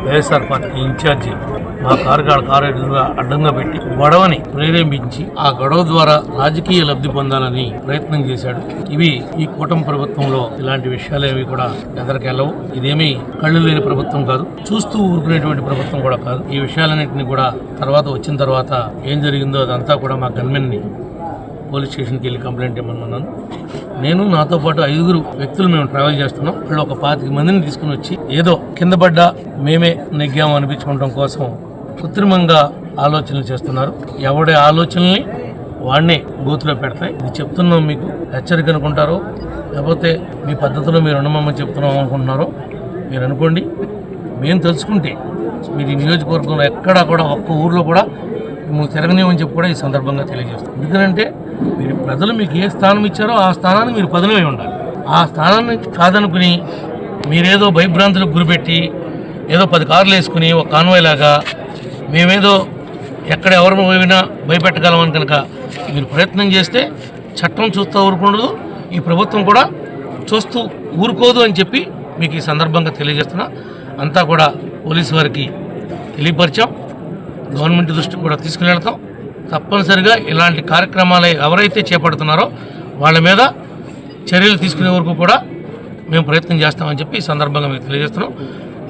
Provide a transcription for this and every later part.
YSR party incharge మా car అడ్డంగా పెట్టి గొడవని ప్రేరేపించి ఆ గొడవ ద్వారా రాజకీయ లబ్ధి పొందాలని ప్రయత్నం చేశాడు. ఇవి ఈ కూటమి ప్రభుత్వంలో ఇలాంటి విషయాలు ఏవి కూడా ఎదరికెళ్ళవు. ఇదేమీ కళ్ళు లేని ప్రభుత్వం కాదు, చూస్తూ ఊరుకునేటువంటి ప్రభుత్వం కూడా కాదు. ఈ విషయాలన్నింటినీ కూడా వచ్చిన తర్వాత ఏం జరిగిందో అదంతా కూడా మా గన్మెన్ని పోలీస్ స్టేషన్కి వెళ్ళి కంప్లైంట్ ఇవ్వమన్నాను. నేను నాతో పాటు 5 వ్యక్తులు మేము ట్రావెల్ చేస్తున్నాం. వాళ్ళు ఒక 25 మందిని తీసుకుని వచ్చి ఏదో కింద పడ్డా మేమే నెగ్గాము అనిపించుకోవడం కోసం కృత్రిమంగా ఆలోచనలు చేస్తున్నారు. ఎవడి ఆలోచనల్ని వాడినే గోతులో పెడతాయి. ఇది చెప్తున్నాం, మీకు హెచ్చరిక అనుకుంటారో లేకపోతే మీ పద్ధతిలో మీరు ఉండమని చెప్తున్నాం అనుకుంటున్నారో మీరు అనుకోండి. మేము తెలుసుకుంటే మీరు ఈ నియోజకవర్గంలో ఎక్కడా కూడా ఒక్క ఊర్లో కూడా మిమ్మల్ని తిరగనివ్వని చెప్పి కూడా ఈ సందర్భంగా తెలియజేస్తాం. ఎందుకంటే మీరు ప్రజలు మీకు ఏ స్థానం ఇచ్చారో ఆ స్థానాన్ని మీరు పదనమై ఉండాలి. ఆ స్థానాన్ని కాదనుకుని మీరేదో భయభ్రాంతులకు గురిపెట్టి ఏదో 10 కార్లు వేసుకుని ఒక కాన్వాయ్ లాగా మేమేదో ఎక్కడ ఎవరు పోయినా భయపెట్టగలమని కనుక మీరు ప్రయత్నం చేస్తే చట్టం చూస్తూ ఊరుకుండదు, ఈ ప్రభుత్వం కూడా చూస్తూ ఊరుకోదు అని చెప్పి మీకు ఈ సందర్భంగా తెలియజేస్తున్నా. అంతా కూడా పోలీసు వారికి తెలియపరిచాం, గవర్నమెంట్ దృష్టికి కూడా తీసుకుని వెళ్తాం. తప్పనిసరిగా ఇలాంటి కార్యక్రమాలు ఎవరైతే చేపడుతున్నారో వాళ్ళ మీద చర్యలు తీసుకునే వరకు కూడా మేము ప్రయత్నం చేస్తామని చెప్పి ఈ సందర్భంగా మీకు తెలియజేస్తున్నాం.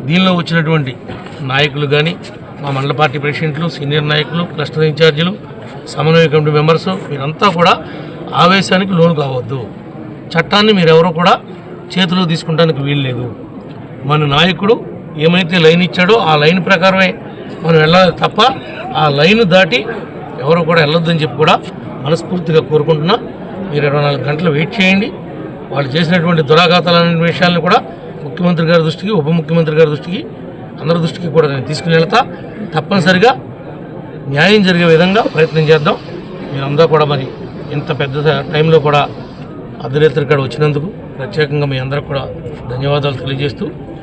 దీనిలో వచ్చినటువంటి నాయకులు కానీ, మా మండల పార్టీ ప్రెసిడెంట్లు, సీనియర్ నాయకులు, క్లస్టర్ ఇన్ఛార్జీలు, సమన్వయ కమిటీ మెంబర్సు, మీరంతా కూడా ఆవేశానికి లోను కావద్దు. చట్టాన్ని మీరెవరూ కూడా చేతిలో తీసుకుంటానికి వీల్లేదు. మన నాయకుడు ఏమైతే లైన్ ఇచ్చాడో ఆ లైన్ ప్రకారమే మనం వెళ్ళాలి తప్ప ఆ లైన్ దాటి ఎవరు కూడా వెళ్ళొద్దని చెప్పి కూడా మనస్ఫూర్తిగా కోరుకుంటున్నా. మీరు 24 గంటలు వెయిట్ చేయండి. వాళ్ళు చేసినటువంటి దురాఘాతాలనే విషయాలను కూడా ముఖ్యమంత్రి గారి దృష్టికి, ఉప ముఖ్యమంత్రి గారి దృష్టికి, అందరి దృష్టికి కూడా నేను తీసుకుని వెళ్తా. తప్పనిసరిగా న్యాయం జరిగే విధంగా ప్రయత్నం చేద్దాం. మీరందరూ కూడా మరి ఇంత పెద్ద టైంలో కూడా అర్ధరాత్రి ఇక్కడ వచ్చినందుకు ప్రత్యేకంగా మీ అందరికి కూడా ధన్యవాదాలు తెలియజేస్తూ